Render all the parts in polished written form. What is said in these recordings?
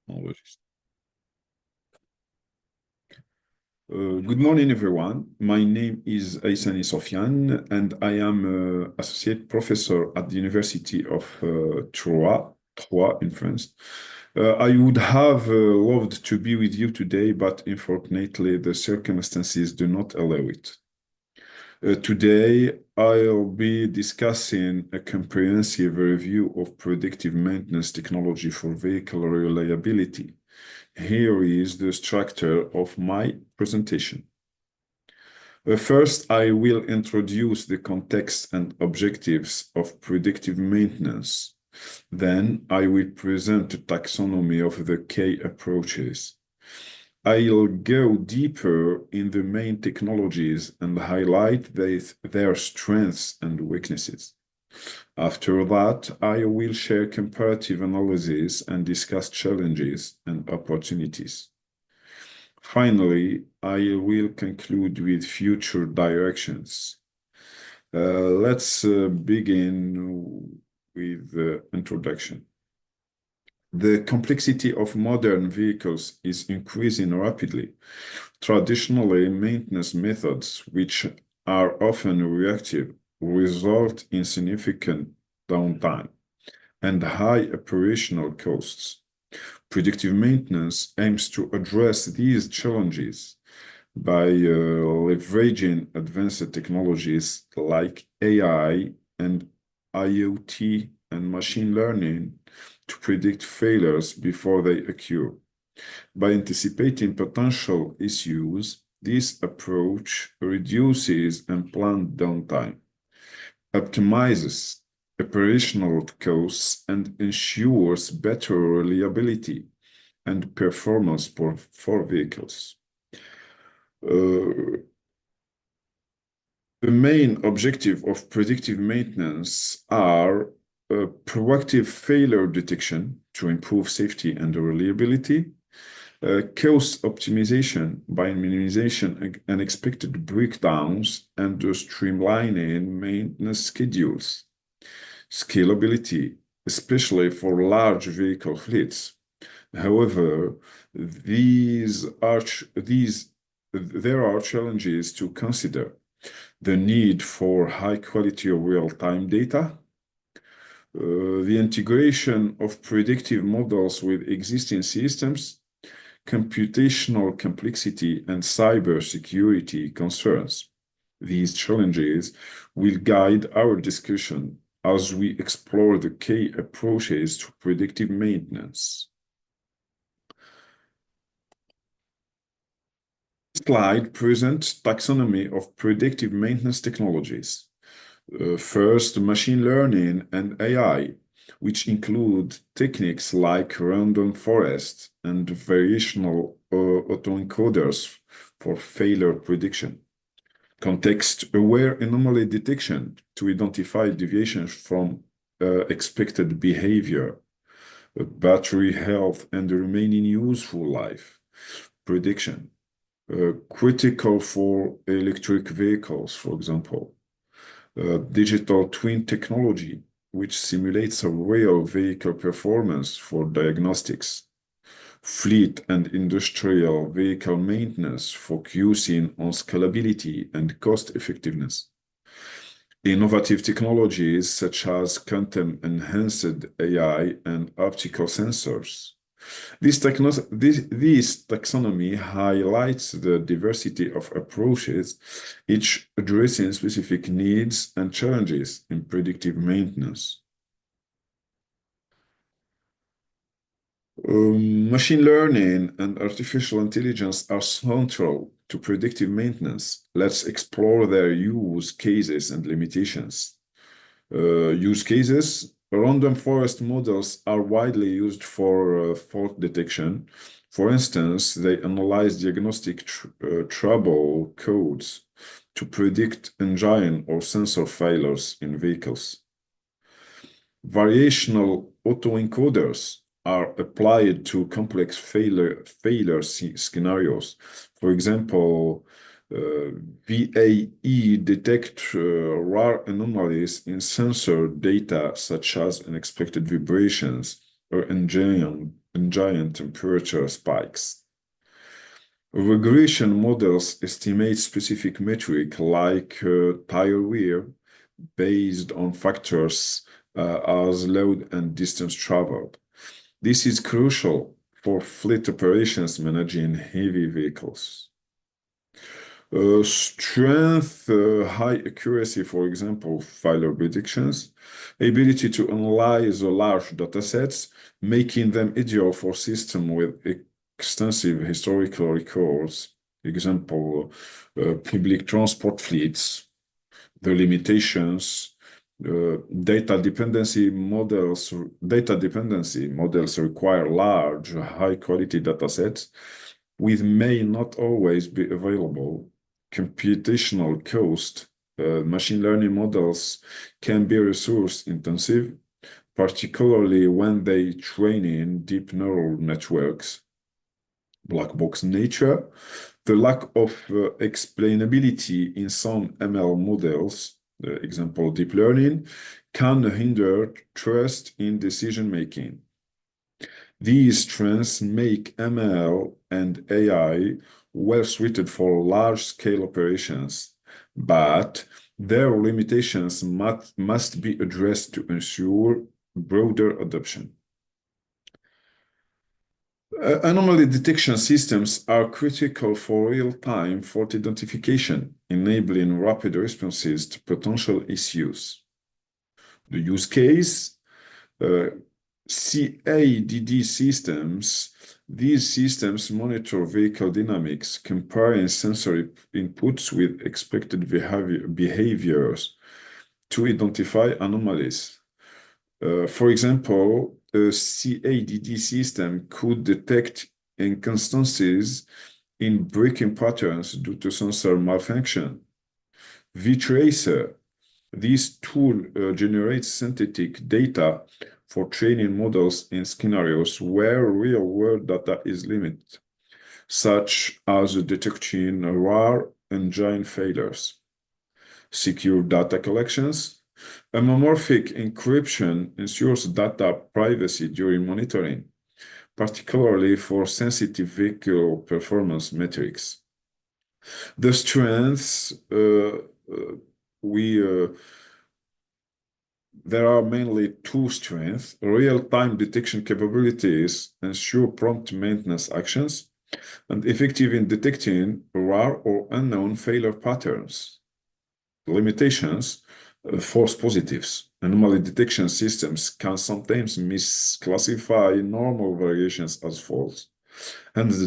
Technologies. Good morning, everyone. My name is AISSANI Sofiane, and I am associate professor at the University of Troyes in France. I would have loved to be with you today, but unfortunately, the circumstances do not allow it. Today, I'll be discussing a comprehensive review of predictive maintenance technology for vehicle reliability. Here is the structure of my presentation. First, I will introduce the context and objectives of predictive maintenance. Then, I will present a taxonomy of the key approaches. I'll go deeper in the main technologies and highlight their strengths and weaknesses. After that, I will share comparative analysis and discuss challenges and opportunities. Finally, I will conclude with future directions. Let's begin with the introduction. The complexity of modern vehicles is increasing rapidly. Traditionally, maintenance methods, which are often reactive, result in significant downtime and high operational costs. Predictive maintenance aims to address these challenges by leveraging advanced technologies like AI and IoT and machine learning to predict failures before they occur. By anticipating potential issues, this approach reduces unplanned downtime, optimizes operational costs, and ensures better reliability and performance for vehicles. The main objective of predictive maintenance are proactive failure detection to improve safety and reliability, cost optimization by minimization unexpected breakdowns and streamlining maintenance schedules, scalability, especially for large vehicle fleets. However, there are challenges to consider: the need for high quality of real-time data, the integration of predictive models with existing systems, computational complexity, and cybersecurity concerns. These challenges will guide our discussion as we explore the key approaches to predictive maintenance. This slide presents taxonomy of predictive maintenance technologies. First, machine learning and AI, which include techniques like random forest and variational autoencoders for failure prediction. Context-aware anomaly detection to identify deviations from expected behavior. Battery health and remaining useful life prediction. Critical for electric vehicles, for example. Digital twin technology, which simulates a real vehicle performance for diagnostics. Fleet and industrial vehicle maintenance, focusing on scalability and cost effectiveness. Innovative technologies such as quantum-enhanced AI and optical sensors. This taxonomy highlights the diversity of approaches, each addressing specific needs and challenges in predictive maintenance. Machine learning and artificial intelligence are central to predictive maintenance. Let's explore their use cases and limitations. Use cases. Random forest models are widely used for fault detection. For instance, they analyze diagnostic trouble codes to predict engine or sensor failures in vehicles. Variational autoencoders are applied to complex failure scenarios. For example, VAE detect rare anomalies in sensor data such as unexpected vibrations or in giant temperature spikes. Regression models estimate specific metric like tire wear based on factors as load and distance traveled. This is crucial for fleet operations managing heavy vehicles. Strength, high accuracy, for example, failure predictions, ability to analyze large datasets, making them ideal for systems with extensive historical records. Example, public transport fleets, the limitations, data dependency models require large, high-quality datasets, which may not always be available. Computational cost, machine learning models can be resource intensive, particularly when they train in deep neural networks. Black box nature, the lack of explainability in some ML models, example deep learning, can hinder trust in decision making. These trends make ML and AI well suited for large-scale operations, but their limitations must be addressed to ensure broader adoption. Anomaly detection systems are critical for real-time fault identification, enabling rapid responses to potential issues. The use case, CADD systems. These systems monitor vehicle dynamics, comparing sensory inputs with expected behaviors to identify anomalies. For example, a CADD system could detect inconsistencies in braking patterns due to sensor malfunction. vTracer. This tool generates synthetic data for training models in scenarios where real-world data is limited, such as detecting rare engine failures. Secure data collections. Homomorphic encryption ensures data privacy during monitoring, particularly for sensitive vehicle performance metrics. The strengths there are mainly two strengths. Real-time detection capabilities ensure prompt maintenance actions and effective in detecting rare or unknown failure patterns. Limitations, false positives. Anomaly detection systems can sometimes misclassify normal variations as false, and the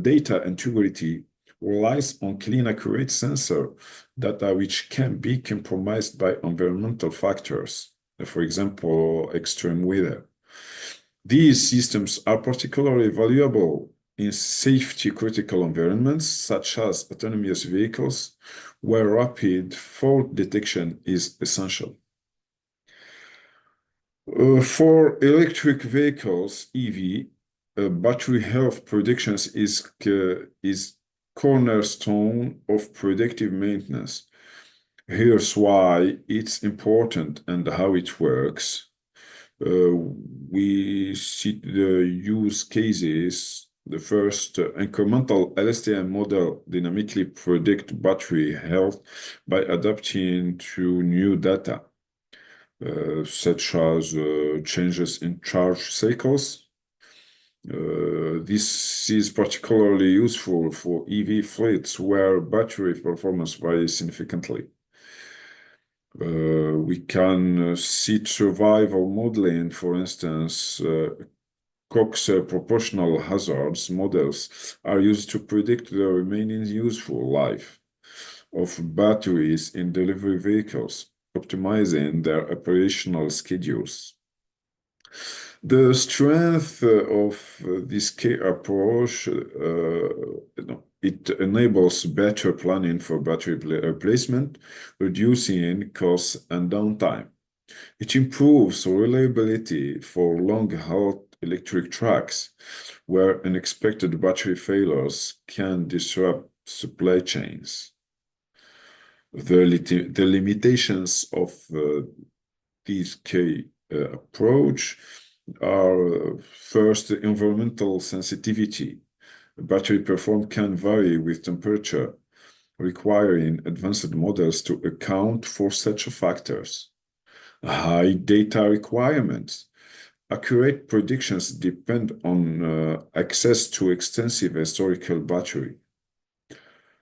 data integrity relies on clean, accurate sensor data which can be compromised by environmental factors, for example, extreme weather. These systems are particularly valuable in safety-critical environments, such as autonomous vehicles, where rapid fault detection is essential. For electric vehicles, EV, battery health predictions is cornerstone of predictive maintenance. Here's why it's important and how it works. We see the use cases. The first, incremental LSTM model dynamically predict battery health by adapting to new data, such as changes in charge cycles. This is particularly useful for EV fleets where battery performance varies significantly. We can see survival modeling, for instance. Cox proportional hazards models are used to predict the remaining useful life of batteries in delivery vehicles, optimizing their operational schedules. The strength of this key approach, it enables better planning for battery replacement, reducing costs and downtime. It improves reliability for long-haul electric trucks, where unexpected battery failures can disrupt supply chains. The limitations of this key approach are first, environmental sensitivity. Battery performance can vary with temperature, requiring advanced models to account for such factors. High data requirements. Accurate predictions depend on access to extensive historical battery.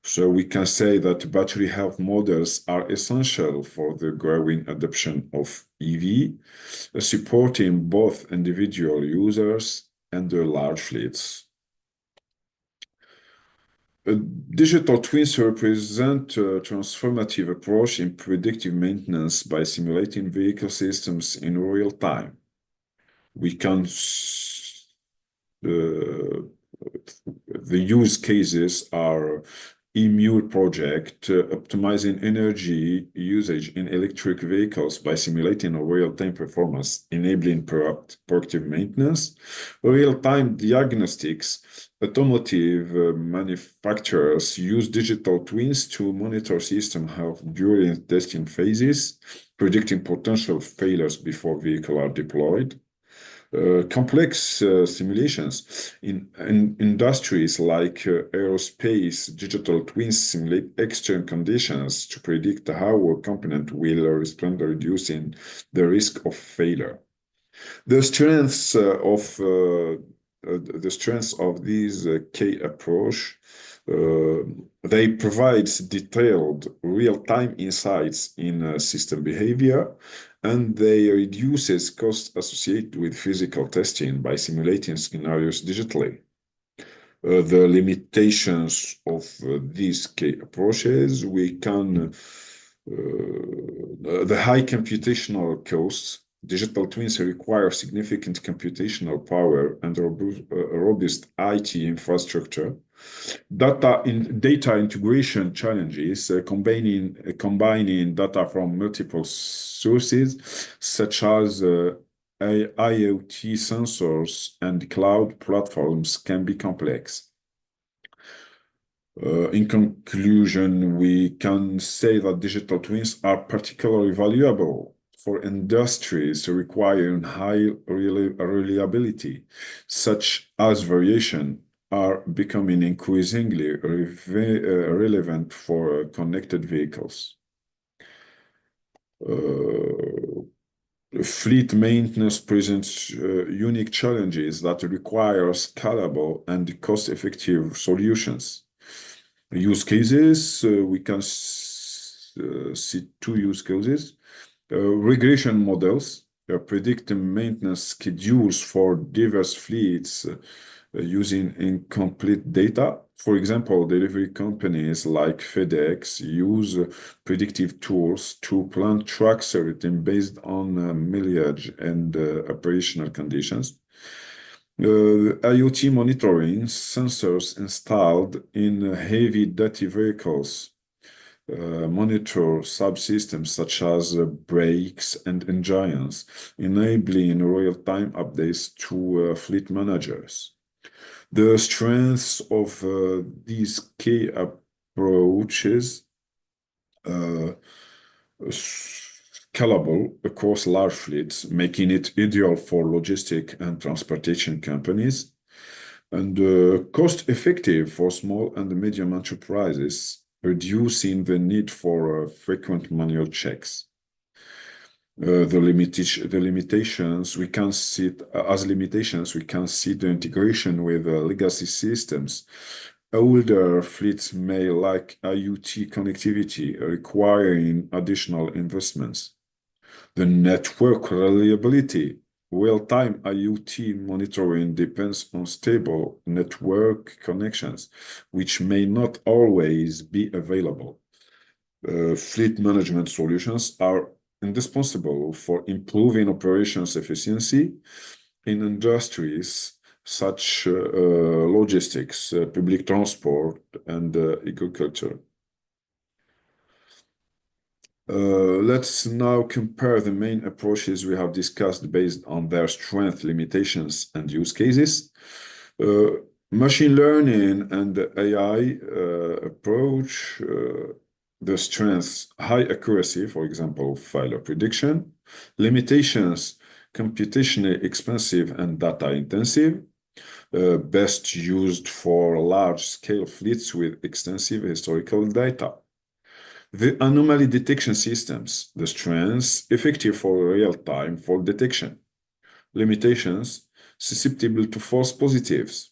So we can say that battery health models are essential for the growing adoption of EV, supporting both individual users and the large fleets. Digital twins represent a transformative approach in predictive maintenance by simulating vehicle systems in real time. We can the use cases are EMUL project, optimizing energy usage in electric vehicles by simulating a real-time performance, enabling proactive maintenance, real-time diagnostics. Automotive manufacturers use digital twins to monitor system health during testing phases, predicting potential failures before vehicles are deployed. Complex simulations in industries like aerospace, digital twins simulate extreme conditions to predict how a component will respond, reducing the risk of failure. The strengths of these key approach, they provide detailed real-time insights in system behavior, and they reduces costs associated with physical testing by simulating scenarios digitally. The limitations of these key approaches, the high computational costs. Digital twins require significant computational power and robust IT infrastructure. Data integration challenges, combining data from multiple sources, such as IoT sensors and cloud platforms, can be complex. In conclusion, we can say that digital twins are particularly valuable for industries requiring high reliability, such as variation, are becoming increasingly relevant for connected vehicles. Fleet maintenance presents unique challenges that require scalable and cost-effective solutions. Use cases, we can see two use cases. Regression models predict maintenance schedules for diverse fleets using incomplete data. For example, delivery companies like FedEx use predictive tools to plan truck servicing based on mileage and operational conditions. IoT monitoring sensors installed in heavy-duty vehicles monitor subsystems such as brakes and engines, enabling real-time updates to fleet managers. The strengths of these key approaches scalable across large fleets, making it ideal for logistic and transportation companies, and cost-effective for small and medium enterprises, reducing the need for frequent manual checks. The limitations we can see the integration with legacy systems. Older fleets may lack IoT connectivity, requiring additional investments. The network reliability. Real-time IoT monitoring depends on stable network connections, which may not always be available. Fleet management solutions are indispensable for improving operations efficiency in industries such logistics, public transport, and agriculture. Let's now compare the main approaches we have discussed based on their strengths, limitations, and use cases. Machine learning and AI approach, the strengths, high accuracy, for example, failure prediction. Limitations, computationally expensive and data intensive, best used for large-scale fleets with extensive historical data. The anomaly detection systems, the strengths, effective for real-time fault detection. Limitations, susceptible to false positives.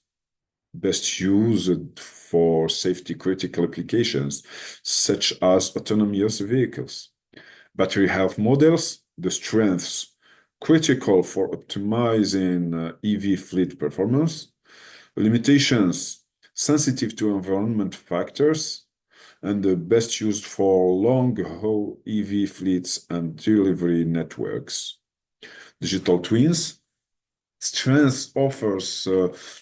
Best used for safety-critical applications, such as autonomous vehicles. Battery health models, the strengths, critical for optimizing EV fleet performance. Limitations, sensitive to environment factors, and the best used for long-haul EV fleets and delivery networks. Digital twins, strengths offers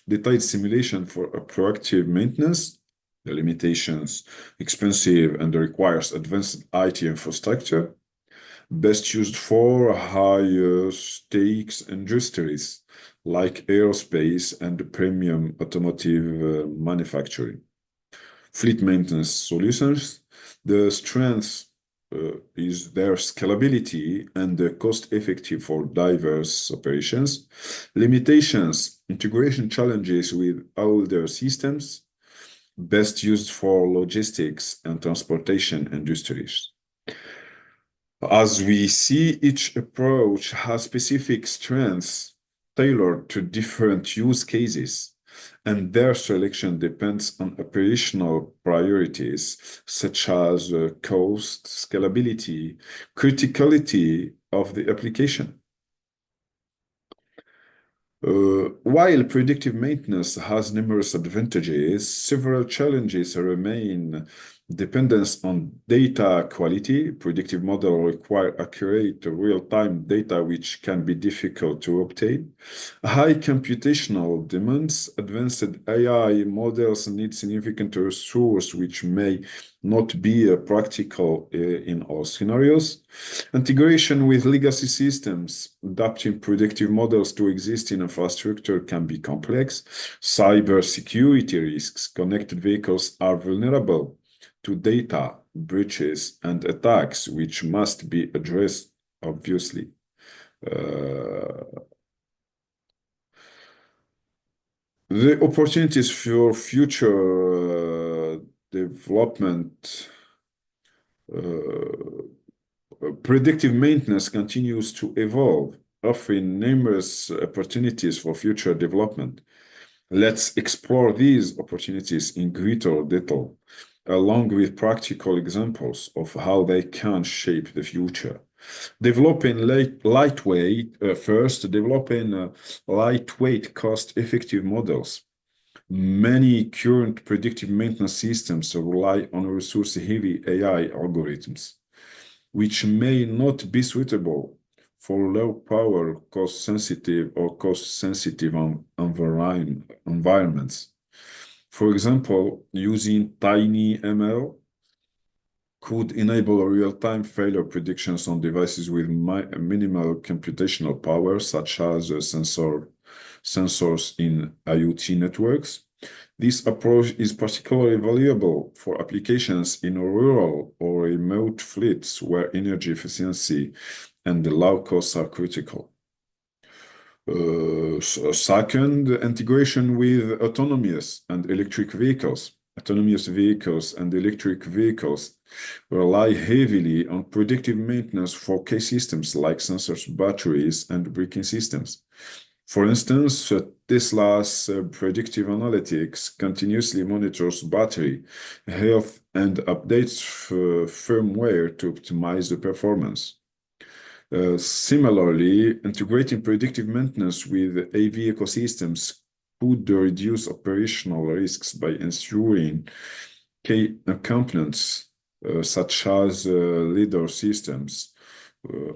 detailed simulation for a proactive maintenance. The limitations, expensive and requires advanced IT infrastructure. Best used for high stakes industries like aerospace and premium automotive manufacturing. Fleet maintenance solutions, the strength is their scalability and cost-effective for diverse operations. Limitations, integration challenges with older systems, best used for logistics and transportation industries. As we see, each approach has specific strengths tailored to different use cases, and their selection depends on operational priorities such as cost, scalability, criticality of the application. While predictive maintenance has numerous advantages, several challenges remain. Dependence on data quality. Predictive models require accurate real-time data, which can be difficult to obtain. High computational demands. Advanced AI models need significant resources, which may not be practical in all scenarios. Integration with legacy systems. Adapting predictive models to existing infrastructure can be complex. Cybersecurity risks. Connected vehicles are vulnerable to data breaches and attacks, which must be addressed, obviously. The opportunities for future development. Predictive maintenance continues to evolve, offering numerous opportunities for future development. Let's explore these opportunities in greater detail, along with practical examples of how they can shape the future. Developing lightweight, cost-effective models. Many current predictive maintenance systems rely on resource-heavy AI algorithms, which may not be suitable for low-power, cost-sensitive environments. For example, using tiny ML could enable real-time failure predictions on devices with minimal computational power, such as sensors in IoT networks. This approach is particularly valuable for applications in rural or remote fleets where energy efficiency and low costs are critical. Second, integration with autonomous and electric vehicles. Autonomous vehicles and electric vehicles rely heavily on predictive maintenance for key systems like sensors, batteries, and braking systems. For instance, Tesla's predictive analytics continuously monitors battery health and updates firmware to optimize the performance. Similarly, integrating predictive maintenance with AV ecosystems could reduce operational risks by ensuring key components such as LiDAR systems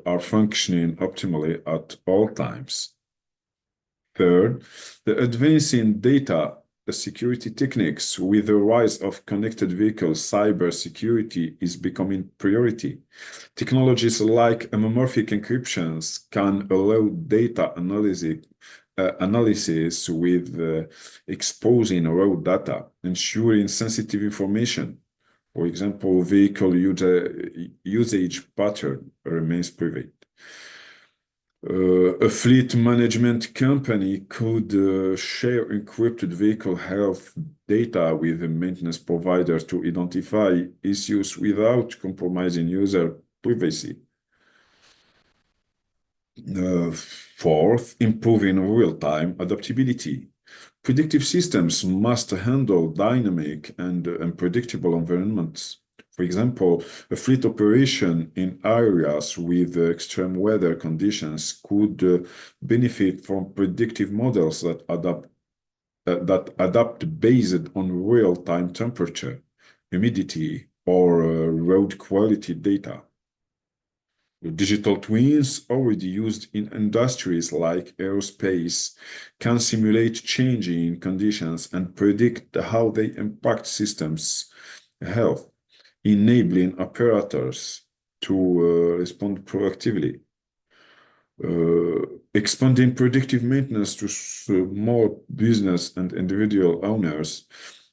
are functioning optimally at all times. Third, the advancing data security techniques. With the rise of connected vehicles, cybersecurity is becoming priority. Technologies like homomorphic encryptions can allow data analysis with exposing raw data, ensuring sensitive information. For example, vehicle usage pattern remains private. A fleet management company could share encrypted vehicle health data with a maintenance provider to identify issues without compromising user privacy. Fourth, improving real-time adaptability. Predictive systems must handle dynamic and unpredictable environments. For example, a fleet operation in areas with extreme weather conditions could benefit from predictive models that adapt based on real-time temperature, humidity, or road quality data. Digital twins, already used in industries like aerospace, can simulate changing conditions and predict how they impact systems' health, enabling operators to respond proactively. Expanding predictive maintenance to more business and individual owners,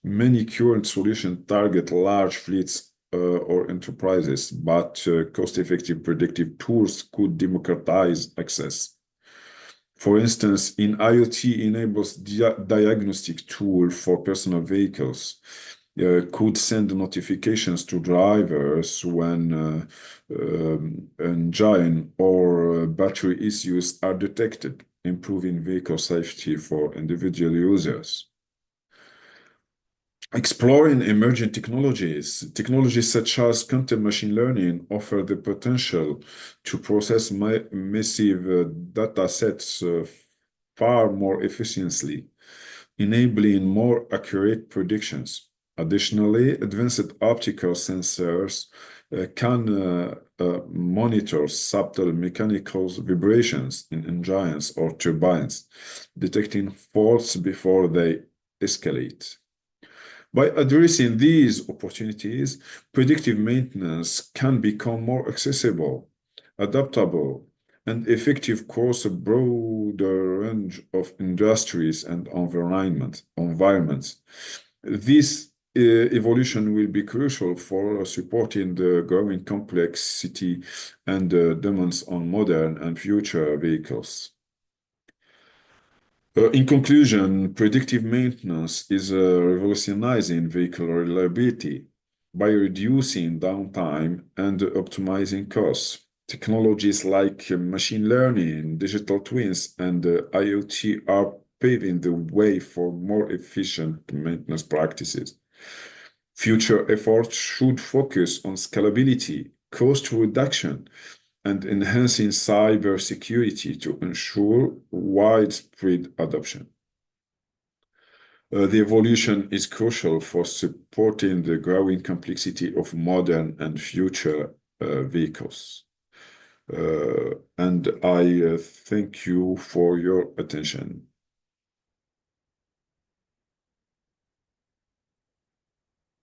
many current solutions target large fleets or enterprises, but cost-effective predictive tools could democratize access. For instance, in IoT enables diagnostic tool for personal vehicles could send notifications to drivers when engine or battery issues are detected, improving vehicle safety for individual users. Exploring emerging technologies such as quantum machine learning offer the potential to process massive data sets far more efficiently, enabling more accurate predictions. Additionally, advanced optical sensors can monitor subtle mechanical vibrations in engines or turbines, detecting faults before they escalate. By addressing these opportunities, predictive maintenance can become more accessible, adaptable, and effective across a broader range of industries and environments. This evolution will be crucial for supporting the growing complexity and demands on modern and future vehicles. In conclusion, predictive maintenance is revolutionizing vehicle reliability by reducing downtime and optimizing costs. Technologies like machine learning, digital twins, and IoT are paving the way for more efficient maintenance practices. Future efforts should focus on scalability, cost reduction, and enhancing cybersecurity to ensure widespread adoption. The evolution is crucial for supporting the growing complexity of modern and future vehicles. And I thank you for your attention.